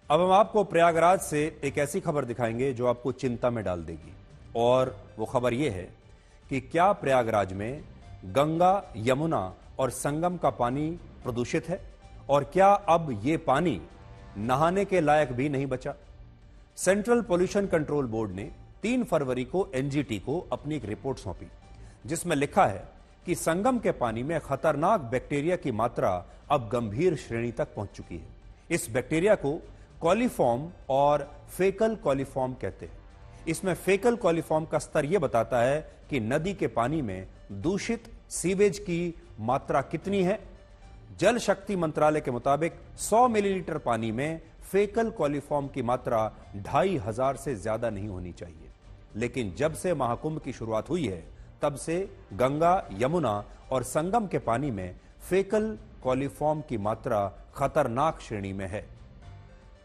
अब हम आपको प्रयागराज से एक ऐसी खबर दिखाएंगे जो आपको चिंता में डाल देगी। और वो खबर ये है कि क्या प्रयागराज में गंगा, यमुना और संगम का पानी प्रदूषित है और क्या अब ये पानी नहाने के लायक भी नहीं बचा। सेंट्रल पोल्यूशन कंट्रोल बोर्ड ने 3 फरवरी को एनजीटी को अपनी एक रिपोर्ट सौंपी, जिसमें लिखा है कि संगम के पानी में खतरनाक बैक्टीरिया की मात्रा अब गंभीर श्रेणी तक पहुंच चुकी है। इस बैक्टीरिया को कॉलीफॉर्म और फेकल कॉलीफॉर्म कहते हैं। इसमें फेकल कॉलीफॉर्म का स्तर यह बताता है कि नदी के पानी में दूषित सीवेज की मात्रा कितनी है। जल शक्ति मंत्रालय के मुताबिक 100 मिलीलीटर पानी में फेकल कॉलीफॉर्म की मात्रा 2500 से ज्यादा नहीं होनी चाहिए। लेकिन जब से महाकुंभ की शुरुआत हुई है, तब से गंगा, यमुना और संगम के पानी में फेकल कॉलीफॉर्म की मात्रा खतरनाक श्रेणी में है।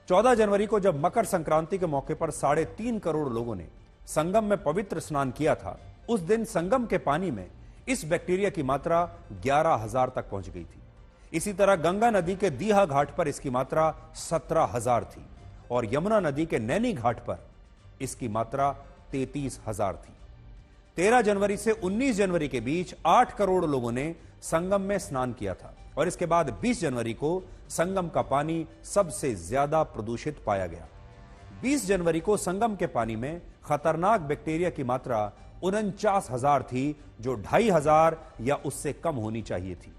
14 जनवरी को जब मकर संक्रांति के मौके पर 3.5 करोड़ लोगों ने संगम में पवित्र स्नान किया था, उस दिन संगम के पानी में इस बैक्टीरिया की मात्रा 11,000 तक पहुंच गई थी। इसी तरह गंगा नदी के दीहा घाट पर इसकी मात्रा 17,000 थी और यमुना नदी के नैनी घाट पर इसकी मात्रा 33,000 थी। 13 जनवरी से 19 जनवरी के बीच 8 करोड़ लोगों ने संगम में स्नान किया था और इसके बाद 20 जनवरी को संगम का पानी सबसे ज्यादा प्रदूषित पाया गया। 20 जनवरी को संगम के पानी में खतरनाक बैक्टीरिया की मात्रा 49,000 थी, जो 2,500 या उससे कम होनी चाहिए थी।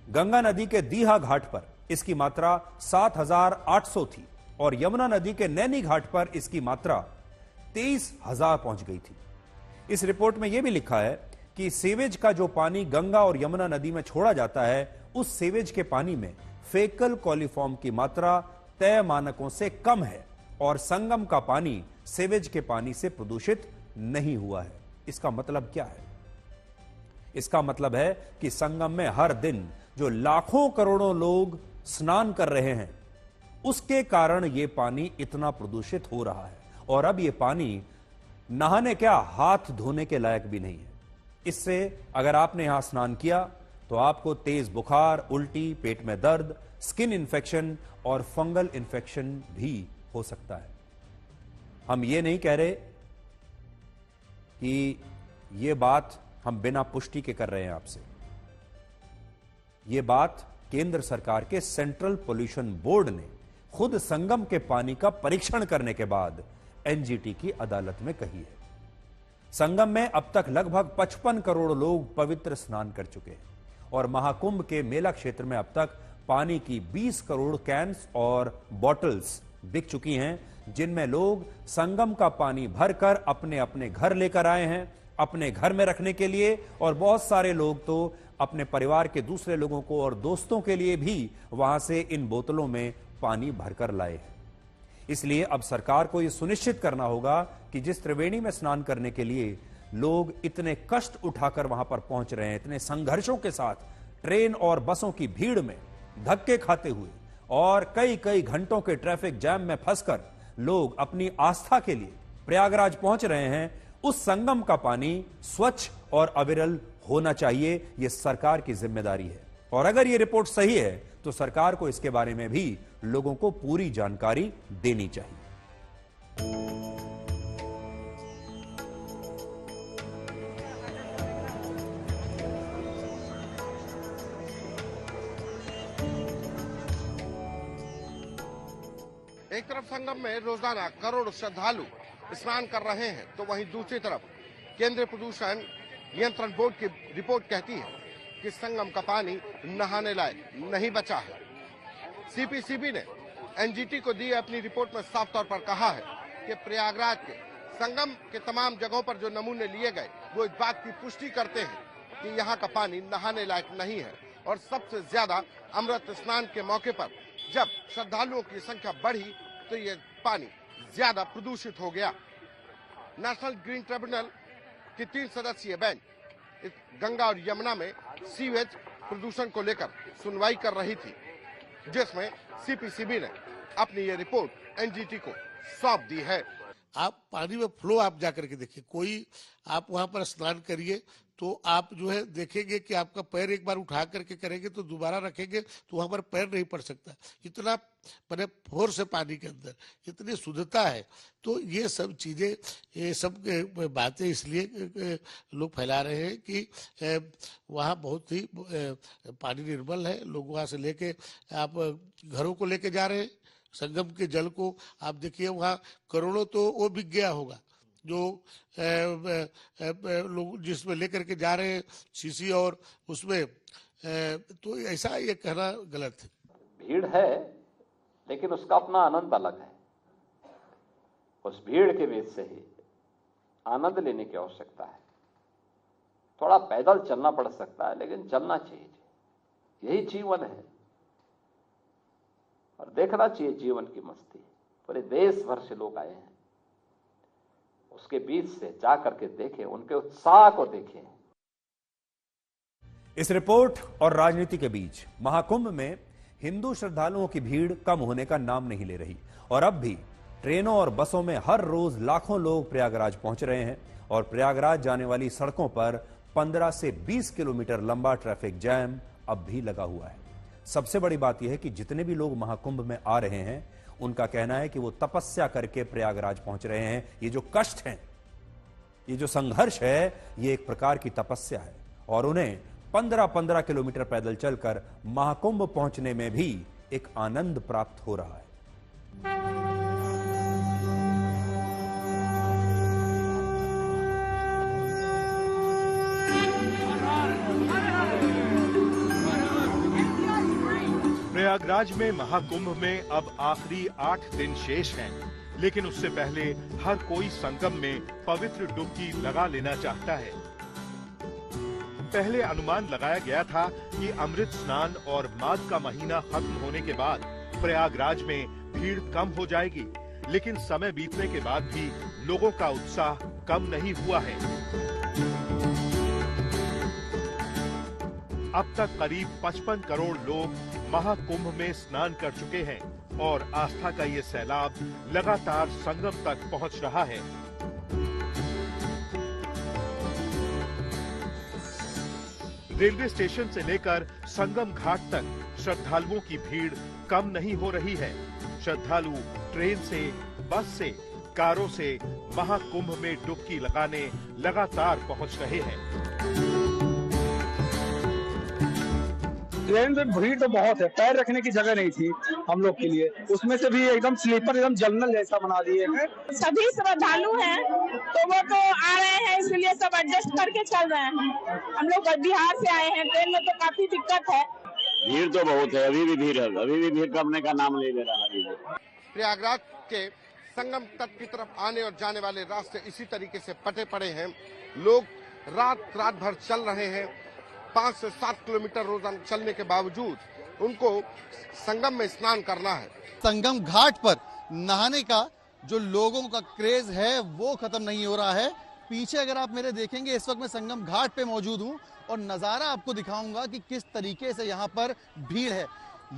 गंगा नदी के दीहा घाट पर इसकी मात्रा 7,800 थी और यमुना नदी के नैनी घाट पर इसकी मात्रा 23,000 पहुंच गई थी। इस रिपोर्ट में यह भी लिखा है कि सीवेज का जो पानी गंगा और यमुना नदी में छोड़ा जाता है, उस सीवेज के पानी में फेकल कॉलीफॉर्म की मात्रा तय मानकों से कम है और संगम का पानी सीवेज के पानी से प्रदूषित नहीं हुआ है। इसका मतलब क्या है? इसका मतलब है कि संगम में हर दिन जो लाखों करोड़ों लोग स्नान कर रहे हैं, उसके कारण यह पानी इतना प्रदूषित हो रहा है और अब यह पानी नहाने क्या, हाथ धोने के लायक भी नहीं है। इससे अगर आपने यहां स्नान किया तो आपको तेज बुखार, उल्टी, पेट में दर्द, स्किन इंफेक्शन और फंगल इंफेक्शन भी हो सकता है। हम ये नहीं कह रहे कि ये बात हम बिना पुष्टि के कर रहे हैं आपसे। ये बात केंद्र सरकार के सेंट्रल पोल्यूशन बोर्ड ने खुद संगम के पानी का परीक्षण करने के बाद एनजीटी की अदालत में कही है। संगम में अब तक लगभग 55 करोड़ लोग पवित्र स्नान कर चुके हैं और महाकुंभ के मेला क्षेत्र में अब तक पानी की 20 करोड़ कैंस और बॉटल्स बिक चुकी हैं, जिनमें लोग संगम का पानी भरकर अपने अपने घर लेकर आए हैं, अपने घर में रखने के लिए, और बहुत सारे लोग तो अपने परिवार के दूसरे लोगों को और दोस्तों के लिए भी वहां से इन बोतलों में पानी भरकर लाए हैं। इसलिए अब सरकार को यह सुनिश्चित करना होगा कि जिस त्रिवेणी में स्नान करने के लिए लोग इतने कष्ट उठाकर वहां पर पहुंच रहे हैं, इतने संघर्षों के साथ ट्रेन और बसों की भीड़ में धक्के खाते हुए और कई कई घंटों के ट्रैफिक जैम में फंसकर लोग अपनी आस्था के लिए प्रयागराज पहुंच रहे हैं, उस संगम का पानी स्वच्छ और अविरल होना चाहिए। यह सरकार की जिम्मेदारी है और अगर यह रिपोर्ट सही है तो सरकार को इसके बारे में भी लोगों को पूरी जानकारी देनी चाहिए। एक तरफ संगम में रोजाना करोड़ श्रद्धालु स्नान कर रहे हैं, तो वहीं दूसरी तरफ केंद्रीय प्रदूषण नियंत्रण बोर्ड की रिपोर्ट कहती है कि संगम का पानी नहाने लायक नहीं बचा है। सीपीसीबी ने एनजीटी को दी अपनी रिपोर्ट में साफ तौर पर कहा है कि प्रयागराज के संगम के तमाम जगहों पर जो नमूने लिए गए वो इस बात की पुष्टि करते हैं कि यहाँ का पानी नहाने लायक नहीं है और सबसे ज्यादा अमृत स्नान के मौके पर जब श्रद्धालुओं की संख्या बढ़ी तो ये पानी ज्यादा प्रदूषित हो गया। नेशनल ग्रीन ट्रिब्यूनल की 3 सदस्यीय बेंच इस गंगा और यमुना में सीवेज प्रदूषण को लेकर सुनवाई कर रही थी, जिसमें सीपीसीबी ने अपनी ये रिपोर्ट एनजीटी को सौंप दी है। आप पानी में फ्लो आप जा करके देखिए, कोई आप वहां पर स्नान करिए तो आप जो है देखेंगे कि आपका पैर एक बार उठा करके करेंगे तो दोबारा रखेंगे तो वहां पर पैर नहीं पड़ सकता, इतना मैंने फोर्स है पानी के अंदर, इतनी शुद्धता है। तो ये सब चीजें, ये सब बातें इसलिए लोग फैला रहे हैं कि वहाँ बहुत ही पानी निर्मल है। लोग वहां से लेके आप घरों को लेके जा रहे हैं संगम के जल को। आप देखिए वहाँ करोड़ों तो वो बिक गया होगा जो लोग जिसमें लेकर के जा रहे हैं शीशी, और उसमें तो ऐसा ये कहना गलत है। भीड़ है लेकिन उसका अपना आनंद अलग है। उस भीड़ के बीच से ही आनंद लेने की आवश्यकता है। थोड़ा पैदल चलना पड़ सकता है लेकिन चलना चाहिए, यही जीवन है और देखना चाहिए जीवन की मस्ती। पूरे देश भर से लोग आए हैं, उसके बीच से जा करके देखें, उनके उत्साह को देखें। इस रिपोर्ट और राजनीति के बीच महाकुंभ में हिंदू श्रद्धालुओं की भीड़ कम होने का नाम नहीं ले रही और अब भी ट्रेनों और बसों में हर रोज लाखों लोग प्रयागराज पहुंच रहे हैं और प्रयागराज जाने वाली सड़कों पर 15 से 20 किलोमीटर लंबा ट्रैफिक जैम अब भी लगा हुआ है। सबसे बड़ी बात यह है कि जितने भी लोग महाकुंभ में आ रहे हैं उनका कहना है कि वो तपस्या करके प्रयागराज पहुंच रहे हैं। ये जो कष्ट है, ये जो संघर्ष है, ये एक प्रकार की तपस्या है और उन्हें 15-15 किलोमीटर पैदल चलकर महाकुंभ पहुंचने में भी एक आनंद प्राप्त हो रहा है। प्रयागराज में महाकुंभ में अब आखिरी 8 दिन शेष हैं, लेकिन उससे पहले हर कोई संगम में पवित्र डुबकी लगा लेना चाहता है। पहले अनुमान लगाया गया था कि अमृत स्नान और माघ का महीना खत्म होने के बाद प्रयागराज में भीड़ कम हो जाएगी, लेकिन समय बीतने के बाद भी लोगों का उत्साह कम नहीं हुआ है। अब तक करीब 55 करोड़ लोग महाकुंभ में स्नान कर चुके हैं और आस्था का ये सैलाब लगातार संगम तक पहुंच रहा है। रेलवे स्टेशन से लेकर संगम घाट तक श्रद्धालुओं की भीड़ कम नहीं हो रही है। श्रद्धालु ट्रेन से, बस से, कारों से महाकुंभ में डुबकी लगाने लगातार पहुंच रहे हैं। ट्रेन में भीड़ तो बहुत है, पैर रखने की जगह नहीं थी हम लोग के लिए, उसमें से भी एकदम स्लीपर एकदम जनरल जैसा बना दिए हैं। सभी श्रद्धालु हैं तो वो तो आ रहे हैं, इसलिए सब एडजस्ट करके चल रहे हैं। हम लोग बिहार से आए हैं, ट्रेन में तो काफी दिक्कत है। भीड़ तो बहुत है, अभी भी भीड़ है, अभी भी भीड़ कमने का नाम नहीं ले रहा है। प्रयागराज के संगम तट की तरफ आने और जाने वाले रास्ते इसी तरीके से पटे पड़े हैं। लोग रात भर चल रहे हैं। 5 से 7 किलोमीटर रोजाना चलने के बावजूद उनको संगम में स्नान करना है। संगम घाट पर नहाने का जो लोगों का क्रेज है वो खत्म नहीं हो रहा है। पीछे अगर आप मेरे देखेंगे, इस वक्त मैं संगम घाट पे मौजूद हूं और नजारा आपको दिखाऊंगा कि किस तरीके से यहाँ पर भीड़ है।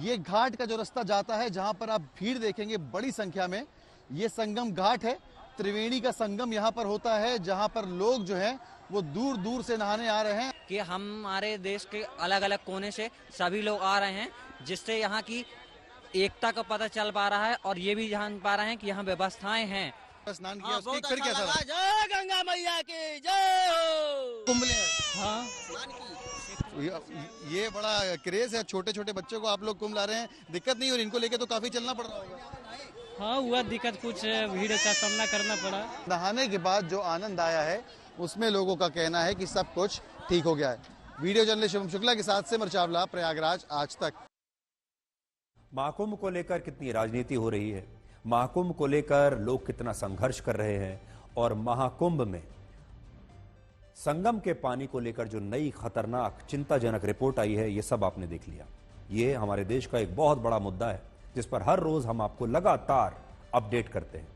ये घाट का जो रास्ता जाता है, जहां पर आप भीड़ देखेंगे बड़ी संख्या में, ये संगम घाट है। त्रिवेणी का संगम यहाँ पर होता है, जहाँ पर लोग जो है वो दूर दूर से नहाने आ रहे हैं। कि हमारे देश के अलग अलग कोने से सभी लोग आ रहे हैं, जिससे यहाँ की एकता का पता चल पा रहा है और ये भी जान पा रहे हैं कि यहाँ व्यवस्थाएं हैं। स्नान किया, उसकी फिर कैसा लगा? जय गंगा मैया की जय हो। कुंभ ले हाँ ये बड़ा क्रेज है, छोटे छोटे बच्चों को आप लोग कुंभ ला रहे हैं, दिक्कत नहीं हो रही? इनको लेके तो काफी चलना पड़ रहा होगा। हाँ हुआ दिक्कत, कुछ भीड़ का सामना करना पड़ा। नहाने के बाद जो आनंद आया है उसमें लोगों का कहना है कि सब कुछ ठीक हो गया है। वीडियो जर्नलिस्ट शुभम शुक्ला के साथ से मरचावला, प्रयागराज आज तक। महाकुंभ को लेकर कितनी राजनीति हो रही है, महाकुंभ को लेकर लोग कितना संघर्ष कर रहे हैं और महाकुंभ में संगम के पानी को लेकर जो नई खतरनाक चिंताजनक रिपोर्ट आई है, ये सब आपने देख लिया। ये हमारे देश का एक बहुत बड़ा मुद्दा है जिस पर हर रोज हम आपको लगातार अपडेट करते हैं।